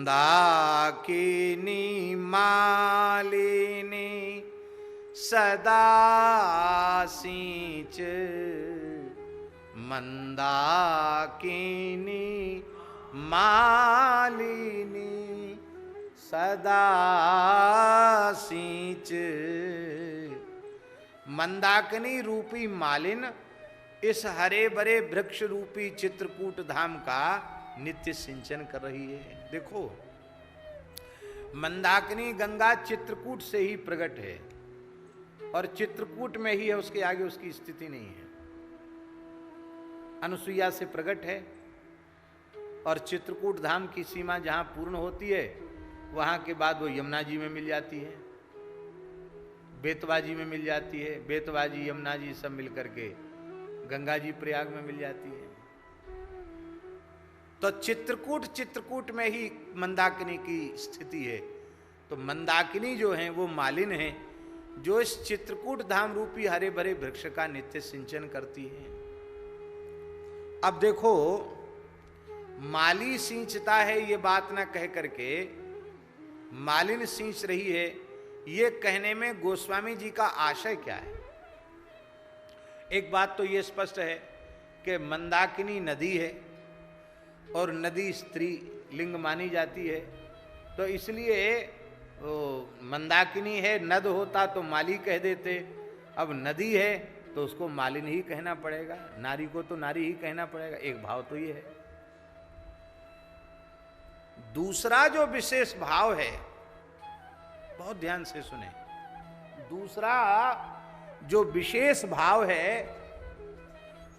मंदाकिनी मालिनी सदा सींच, मंदाकिनी मालिनी सदा सींच। मंदाकिनी रूपी मालिन इस हरे भरे वृक्ष रूपी चित्रकूट धाम का नित्य सिंचन कर रही है। देखो, मंदाकिनी गंगा चित्रकूट से ही प्रकट है और चित्रकूट में ही है, उसके आगे उसकी स्थिति नहीं है। अनुसुईया से प्रकट है और चित्रकूट धाम की सीमा जहां पूर्ण होती है वहां के बाद वो यमुना जी में मिल जाती है, बेतवा जी में मिल जाती है, बेतवा जी यमुना जी सब मिलकर के गंगा जी प्रयाग में मिल जाती है। तो चित्रकूट में ही मंदाकिनी की स्थिति है। तो मंदाकिनी जो है वो मालिन है जो इस चित्रकूट धाम रूपी हरे भरे वृक्ष का नित्य सिंचन करती है। अब देखो, माली सींचता है ये बात ना कह करके मालिन सींच रही है, ये कहने में गोस्वामी जी का आशय क्या है? एक बात तो ये स्पष्ट है कि मंदाकिनी नदी है और नदी स्त्री लिंग मानी जाती है, तो इसलिए मंदाकिनी है, नद होता तो माली कह देते, अब नदी है तो उसको मालिन ही कहना पड़ेगा, नारी को तो नारी ही कहना पड़ेगा। एक भाव तो ये है। दूसरा जो विशेष भाव है, बहुत ध्यान से सुने, दूसरा जो विशेष भाव है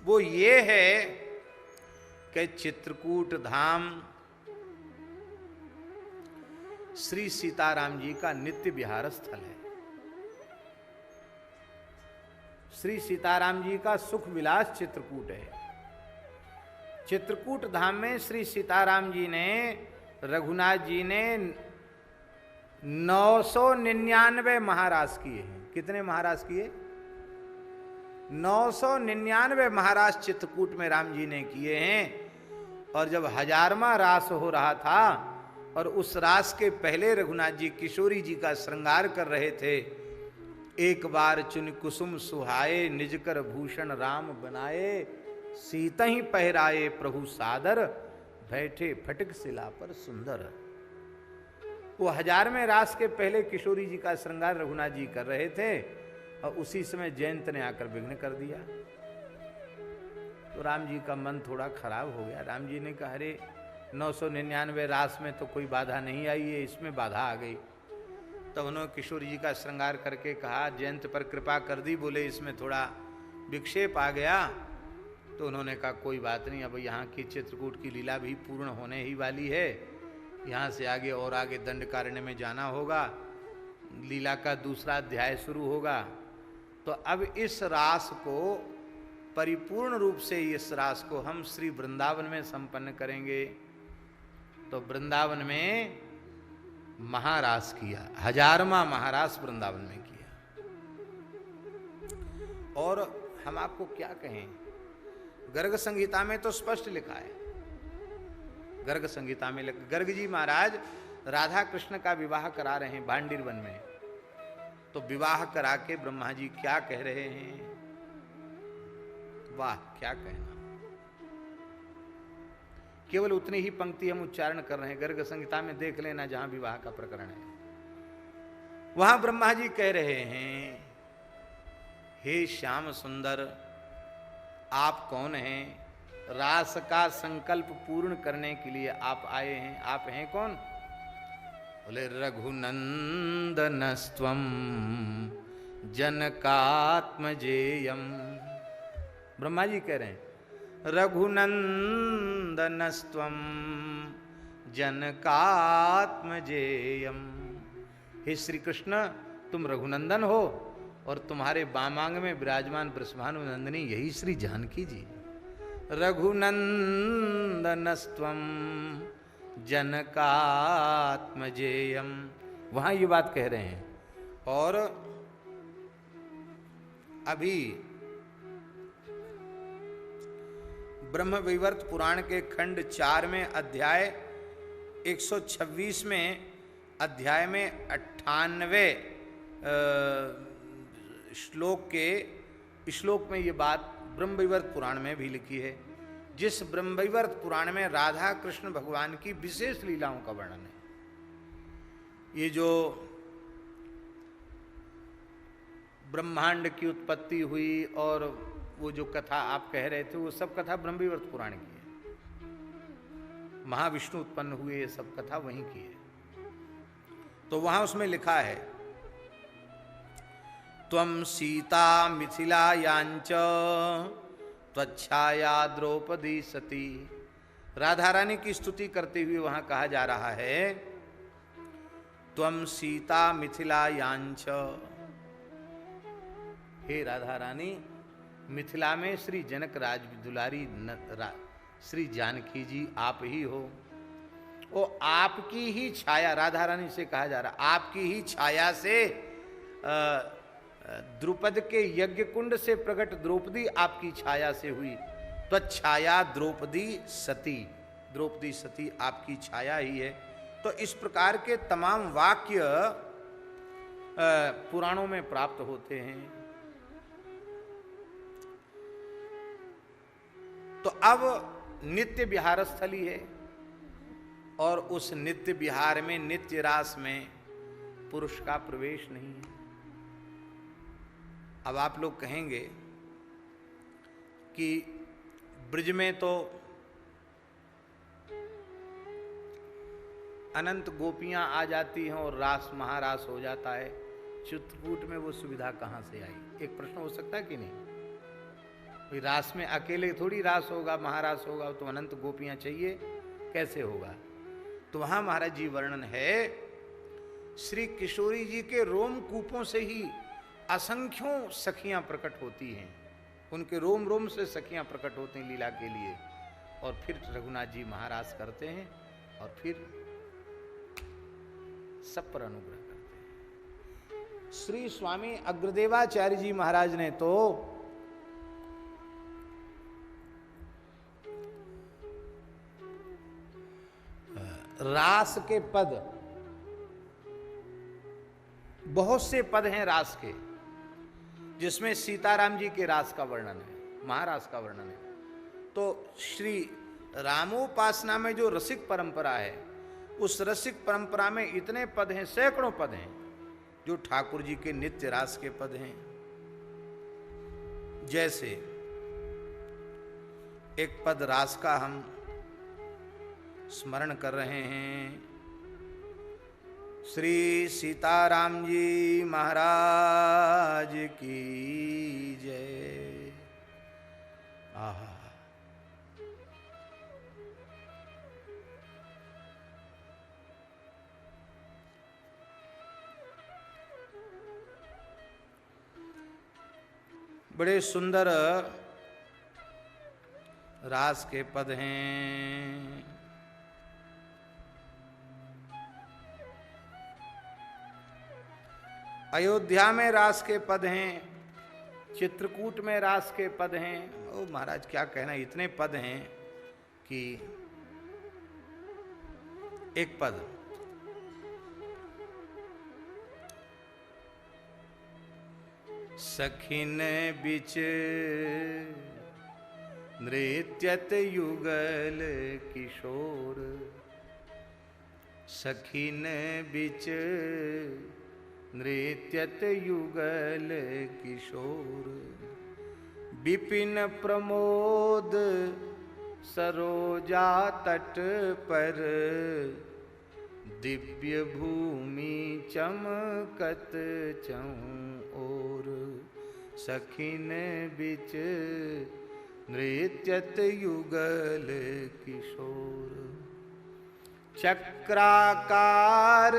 वो ये है कि चित्रकूट धाम श्री सीताराम जी का नित्य विहार स्थल है। श्री सीताराम जी का सुख विलास चित्रकूट है। चित्रकूट धाम में श्री सीताराम जी ने, रघुनाथ जी ने 999 महाराज किए हैं। कितने महाराज किए? 999 महाराज चित्रकूट में राम जी ने किए हैं। और जब 1000वां रास हो रहा था और उस रास के पहले रघुनाथ जी किशोरी जी का श्रृंगार कर रहे थे, एक बार चुन कुसुम सुहाए निज कर भूषण राम बनाए, सीता ही पहराए प्रभु सादर, बैठे फटिक शिला पर सुंदर। वो 1000वें रास के पहले किशोरी जी का श्रृंगार रघुनाथ जी कर रहे थे और उसी समय जयंत ने आकर विघ्न कर दिया। तो राम जी का मन थोड़ा खराब हो गया। राम जी ने कहा, अरे 999 रास में तो कोई बाधा नहीं आई है, इसमें बाधा आ गई। तब उन्होंने किशोरी जी का श्रृंगार करके कहा, जयंत पर कृपा कर दी, बोले इसमें थोड़ा विक्षेप आ गया। तो उन्होंने कहा कोई बात नहीं, अब यहाँ की चित्रकूट की लीला भी पूर्ण होने ही वाली है, यहाँ से आगे और आगे दंडकारण्य में जाना होगा, लीला का दूसरा अध्याय शुरू होगा। तो अब इस रास को परिपूर्ण रूप से, इस रास को हम श्री वृंदावन में संपन्न करेंगे। तो वृंदावन में महारास किया, 1000वां महारास वृंदावन में किया। और हम आपको क्या कहें, गर्ग संहिता में तो स्पष्ट लिखा है, गर्ग संहिता में गर्ग जी महाराज राधा कृष्ण का विवाह करा रहे हैं भांडीर वन में। तो विवाह करा के ब्रह्मा जी क्या कह रहे हैं, वाह क्या कहना। केवल उतनी ही पंक्ति हम उच्चारण कर रहे हैं, गर्ग संहिता में देख लेना जहां विवाह का प्रकरण है। वहां ब्रह्मा जी कह रहे हैं, हे श्याम सुंदर, आप कौन हैं? रास का संकल्प पूर्ण करने के लिए आप आए हैं। आप हैं कौन? बोले रघुनंदनस्त्वं जनकात्मजेयम। ब्रह्मा जी कह रहे हैं, रघुनंदनस्त्वं जनकात्मजेयम। हे श्री कृष्ण, तुम रघुनंदन हो और तुम्हारे वामांग में विराजमान वृषभानु नंदिनी यही श्री जानकी जी। रघुनंदनस्त्वं जनकात्मजेयम, वहां ये बात कह रहे हैं। और अभी ब्रह्म वैवर्त पुराण के खंड 4 में अध्याय 126वें अध्याय में 98वें श्लोक में ये बात ब्रह्मवैवर्त पुराण में भी लिखी है, जिस ब्रह्मवैवर्त पुराण में राधा कृष्ण भगवान की विशेष लीलाओं का वर्णन है। ये जो ब्रह्मांड की उत्पत्ति हुई और वो जो कथा आप कह रहे थे, वो सब कथा ब्रह्मवैवर्त पुराण की है। महाविष्णु उत्पन्न हुए, ये सब कथा वहीं की है। तो वहां उसमें लिखा है, त्वं सीता मिथिलायांच त्वच्छाया द्रौपदी सती। राधा रानी की स्तुति करते हुए वहां कहा जा रहा है, त्वं सीता मिथिलायांच, हे राधा रानी मिथिला में श्री जनक राज दुलारी श्री जानकी जी आप ही हो। वो आपकी ही छाया, राधा रानी से कहा जा रहा, आपकी ही छाया से द्रुपद के यज्ञ कुंड से प्रकट द्रौपदी आपकी छाया से हुई। त्वच्छाया द्रौपदी सती, द्रौपदी सती आपकी छाया ही है। तो इस प्रकार के तमाम वाक्य पुराणों में प्राप्त होते हैं। तो अब नित्य विहार स्थली है और उस नित्य विहार में, नित्य रास में पुरुष का प्रवेश नहीं है। अब आप लोग कहेंगे कि ब्रज में तो अनंत गोपियां आ जाती हैं और रास महारास हो जाता है, चित्रकूट में वो सुविधा कहां से आई? एक प्रश्न हो सकता है कि नहीं? भाई रास में अकेले थोड़ी रास होगा, महारास होगा, तो अनंत गोपियां चाहिए, कैसे होगा? तो वहां महाराज जी वर्णन है, श्री किशोरी जी के रोम कूपों से ही असंख्यों सखियां प्रकट होती हैं। उनके रोम रोम से सखियां प्रकट होती हैं लीला के लिए, और फिर रघुनाथ जी महाराज करते हैं और फिर सब पर अनुग्रह करते हैं। श्री स्वामी अग्रदेवाचार्य जी महाराज ने तो रास के पद, बहुत से पद हैं रास के, जिसमें सीताराम जी के रास का वर्णन है, महारास का वर्णन है। तो श्री रामोपासना में जो रसिक परंपरा है, उस रसिक परंपरा में इतने पद हैं, सैकड़ों पद हैं, जो ठाकुर जी के नित्य रास के पद हैं। जैसे एक पद रास का हम स्मरण कर रहे हैं, श्री सीताराम जी महाराज की जय। आहा, बड़े सुंदर रास के पद हैं। अयोध्या में रास के पद हैं, चित्रकूट में रास के पद हैं। ओ महाराज क्या कहना, इतने पद हैं कि एक पद सखिन बिच नृत्यत युगल किशोर, सखिन बिच नृत्यत युगल किशोर, विपिन प्रमोद सरोजा तट पर, दिव्य भूमि चमकत चहुं ओर, सखिन बिच नृत्यत युगल किशोर। चक्राकार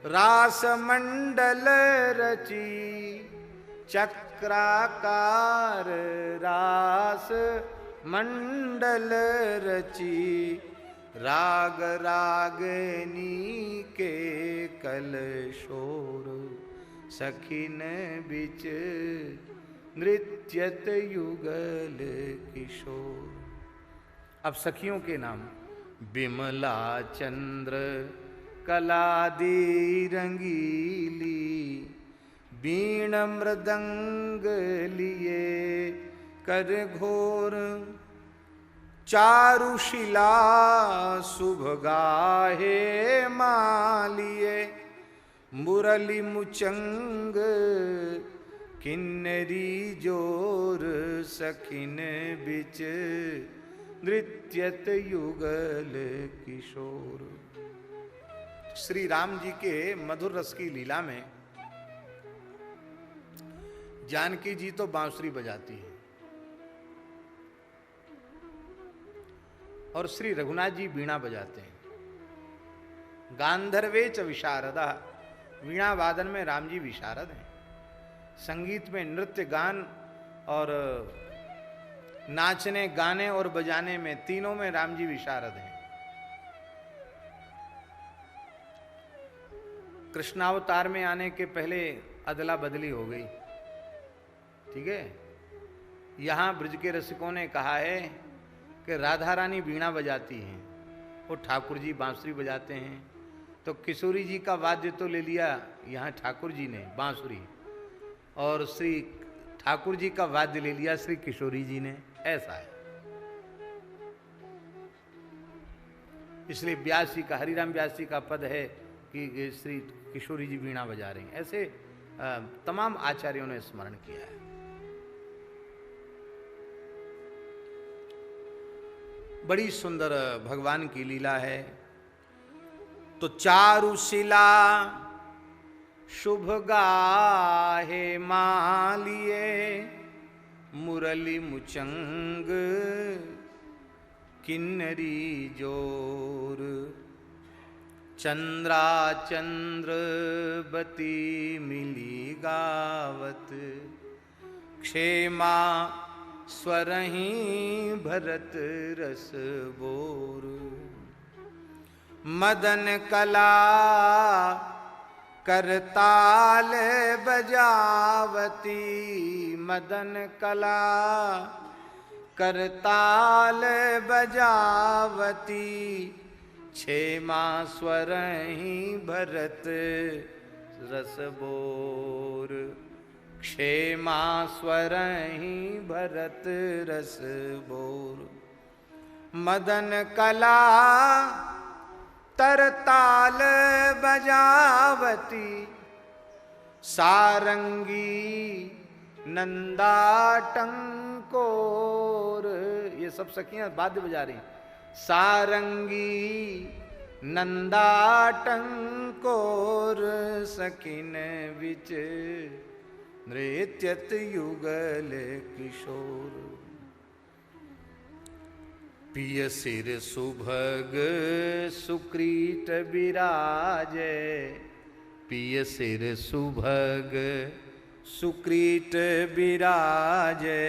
रास मंडल रची, चक्राकार रास मंडल रची, राग रागनी के कलशोर, सखिन बिच नृत्यत युगल किशोर। अब सखियों के नाम, बिमला चंद्र कलादी रंगीली, बीण मृदंग लिए कर घोर, चारुशिला शुभ गाहे मालिए, मुरली मुचंग किन्नरी जोर, सखिन बिच नृत्यत युगल किशोर। श्री राम जी के मधुर रस की लीला में जानकी जी तो बांसुरी बजाती है और श्री रघुनाथ जी वीणा बजाते हैं। गांधर्वे च विशारदा, वीणा वादन में राम जी विशारद हैं। संगीत में, नृत्य, गान और नाचने, गाने और बजाने में, तीनों में राम जी विशारद हैं। कृष्णावतार में आने के पहले अदला बदली हो गई, ठीक है। यहां ब्रज के रसिकों ने कहा है कि राधा रानी वीणा बजाती हैं और ठाकुर जी बांसुरी बजाते हैं, तो किशोरी जी का वाद्य तो ले लिया यहाँ ठाकुर जी ने बांसुरी, और श्री ठाकुर जी का वाद्य ले लिया श्री किशोरी जी ने, ऐसा है। इसलिए व्यास जी का, हरिराम व्यास जी का पद है कि श्री किशोरी जी वीणा बजा रही हैं। ऐसे तमाम आचार्यों ने स्मरण किया है। बड़ी सुंदर भगवान की लीला है। तो चारुशिला शुभ गाहे मालिए, मुरली मुचंग किन्नरी जोर, चंद्रा चंद्रवती मिली गावत, क्षेमा स्वरही भरत रस बोर, मदन कला करताल बजावती, मदन कला करताल बजावती, क्षेमा स्वरही भरत रस बोर, क्षेमा स्वरही भरत रस बोर, मदन कला तरताल बजावती, सारंगी नंदाटंकोर, ये सब सखियां वाद्य बजा रही हैं। सारंगी नंदाटंकोर, सखिन बिच नृत्यत युगल किशोर, पिय सिर सुभग सुक्रीट विराजे, पिय सिर सुभग सुक्रीट विराजे,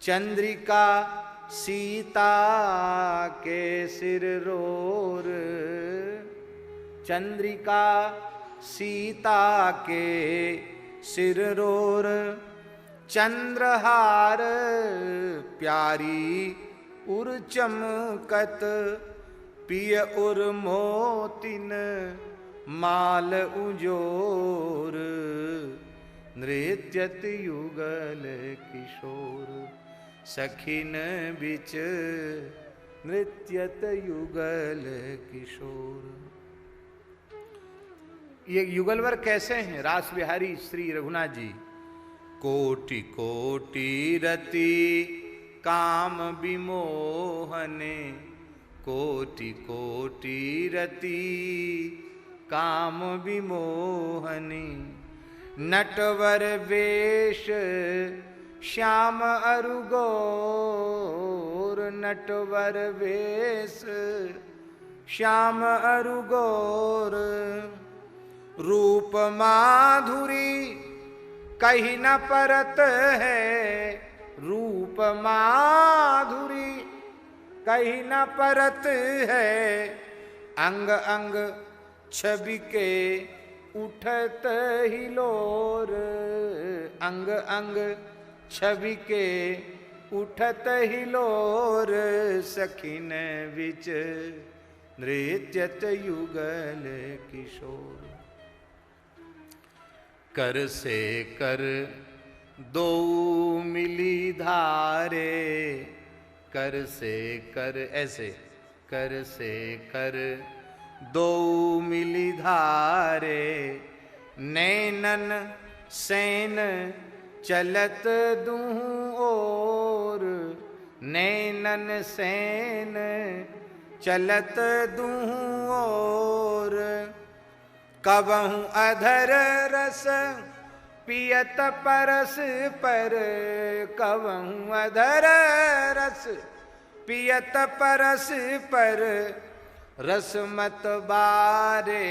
चंद्रिका सीता के सिर रोर, चंद्रिका सीता के सिर रोर, चंद्रहार प्यारी उर चमकत, पिय उर मोतिन माल उजोर, नृत्यत युगल किशोर, सखिन बिच नृत्यत युगल किशोर। ये युगलवर कैसे हैं? रास बिहारी श्री रघुनाथ जी। कोटि कोटि रति काम विमोहने, कोटि कोटि रति काम विमोहने, नटवर वेश श्याम अरुगोर, नटवर वेश श्याम अरुगोर, रूप माधुरी कहीं न परत है, रूप माधुरी कहीं न परत है, अंग अंग छवि के उठत हिलोर, अंग अंग छवि के उठत हिलोर सखिन बिच नृत्यत युगल किशोर। कर से कर दो मिली धारे, कर से कर ऐसे, कर से कर दो मिली धारे, नैनन सैन चलत दूँ ओर, नैनन सैन चलत दूँ ओर। कबहूँ अधर रस पियत परस पर, कबहूँ अधर रस पियत परस पर, रस मत बारे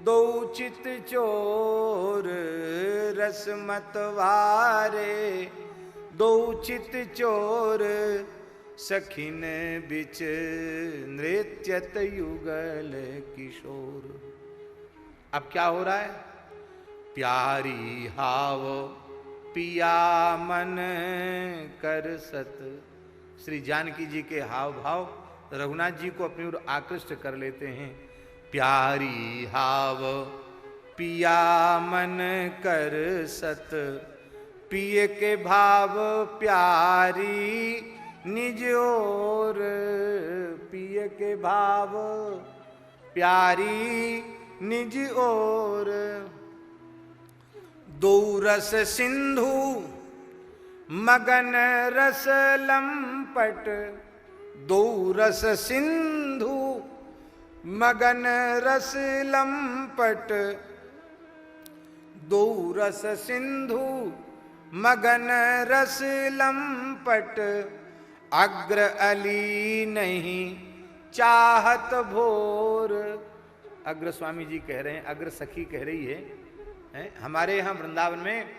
दो चित चोर, रस मत बारे दो चित चोर, सखिन बिच नृत्यत युगल किशोर। अब क्या हो रहा है? प्यारी हाव पिया मन कर सत। श्री जानकी जी के हाव भाव रघुनाथ जी को अपनी ओर आकृष्ट कर लेते हैं। प्यारी हाव पिया मन कर सत, पिय के भाव प्यारी निज ओर, पिय के भाव प्यारी निज ओर। दो रस सिंधु मगन रस लंपट, दो रस सिंधु मगन रस लंपट, दो रस सिंधु मगन रस लंपट, अग्र अली नहीं चाहत भोर। अग्र स्वामी जी कह रहे हैं, अग्र सखी कह रही है, हमारे यहाँ वृंदावन में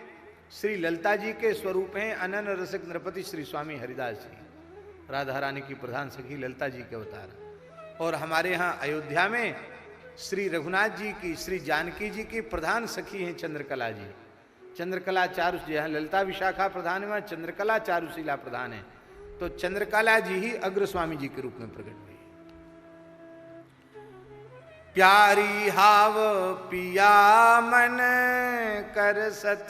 श्री ललिता जी के स्वरूप हैं अनन रसिक नृपति श्री स्वामी हरिदास जी, राधा रानी की प्रधान सखी ललिता जी के अवतार। और हमारे यहाँ अयोध्या में श्री रघुनाथ जी की, श्री जानकी जी की प्रधान सखी हैं चंद्रकला जी। चंद्रकला चारु, यहाँ ललिता विशाखा प्रधान है, वहाँ चंद्रकला चारुशीला प्रधान है। तो चंद्रकला जी ही अग्र स्वामी जी के रूप में प्रकट हुई। प्यारी हाव पिया मन कर सत,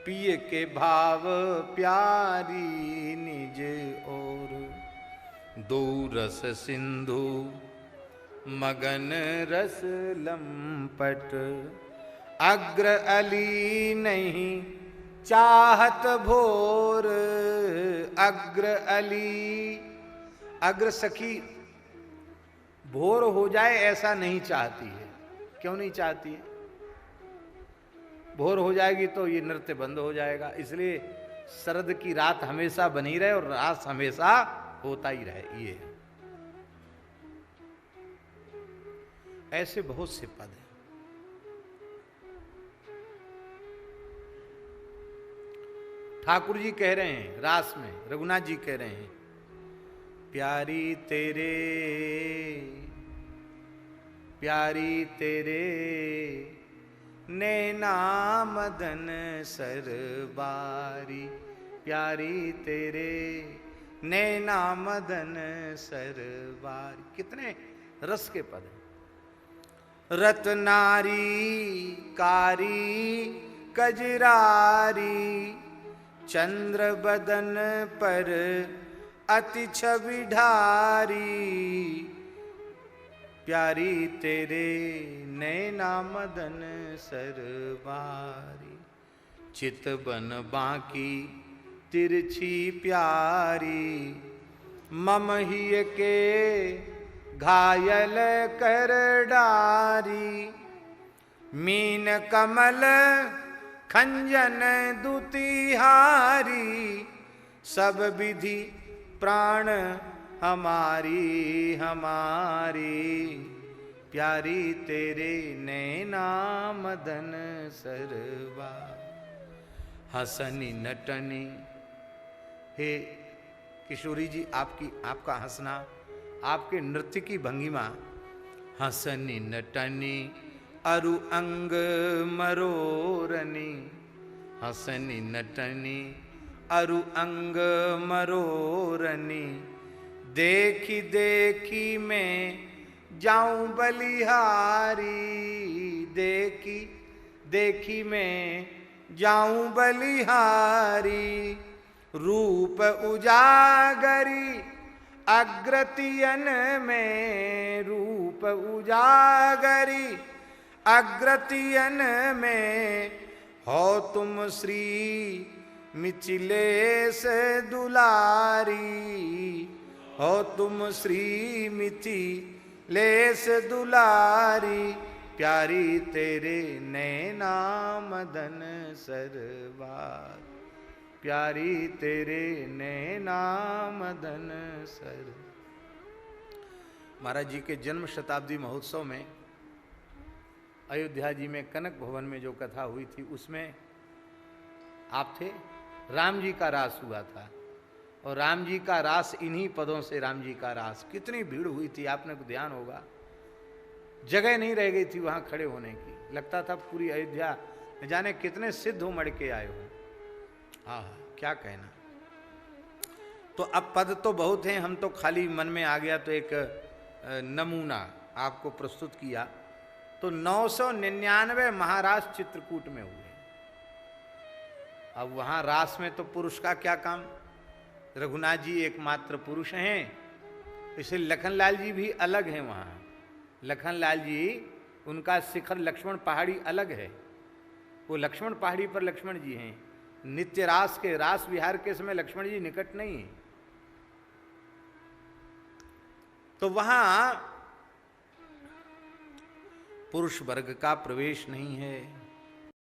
पिय के भाव प्यारी निज ओर। दो रस सिंधु मगन रस लंपट, अग्र अली नहीं चाहत भोर। अग्र अली, अग्र सखी भोर हो जाए ऐसा नहीं चाहती है। क्यों नहीं चाहती है? भोर हो जाएगी तो ये नृत्य बंद हो जाएगा, इसलिए शरद की रात हमेशा बनी रहे और रास हमेशा होता ही रहे। ये ऐसे बहुत से पद हैं। ठाकुर जी कह रहे हैं रास में, रघुनाथ जी कह रहे हैं, प्यारी तेरे, प्यारी तेरे नैना मदन सरबारी, प्यारी तेरे नैना मदन सरबारी। कितने रस के पद हैं। रत्नारी कारी कजरारी, चंद्र बदन पर अति छवि ढारी, प्यारी तेरे नैना मदन सरबारी। चित बन बाकी तिरछी प्यारी, मम हिय के घायल कर डारी। मीन कमल खंजन दुतिहारी, सब विधि प्राण हमारी हमारी। प्यारी तेरे नैना मदन सरबा। हसनी नटनी, हे किशोरी जी, आपका हंसना, आपके नृत्य की भंगिमा। हसनी नटनी अरु अंग मरोरनी, हसनी नटनी अरु अंग मरोरनी, देखी देखी मैं जाऊं बलिहारी, देखी देखी मैं जाऊं बलिहारी। रूप उजागरी अग्रतियन में, रूप उजागरी अग्रतियन में, हो तुम श्री मिथिलेश दुलारी, हो तुम श्री मिथिलेश दुलारी। प्यारी तेरे नैना मदन सरबार, प्यारी तेरे नैना मदन सर। महाराज जी के जन्म शताब्दी महोत्सव में अयोध्या जी में कनक भवन में जो कथा हुई थी उसमें आप थे। राम जी का रास हुआ था और राम जी का रास इन्हीं पदों से, राम जी का रास। कितनी भीड़ हुई थी, आपने को ध्यान होगा, जगह नहीं रह गई थी वहां खड़े होने की। लगता था पूरी अयोध्या न जाने कितने सिद्ध हो मड़ के आए हो। हाँ, क्या कहना। तो अब पद तो बहुत हैं, हम तो खाली मन में आ गया तो एक नमूना आपको प्रस्तुत किया। तो 999 महाराज चित्रकूट में हुए। अब वहां रास में तो पुरुष का क्या काम, रघुनाथ जी एकमात्र पुरुष हैं, इसलिए लखनलाल जी भी अलग हैं वहां। लखनलाल जी, उनका शिखर लक्ष्मण पहाड़ी अलग है, वो लक्ष्मण पहाड़ी पर लक्ष्मण जी हैं। नित्य रास के, रास विहार के समय लक्ष्मण जी निकट नहीं है। तो वहां पुरुष वर्ग का प्रवेश नहीं है।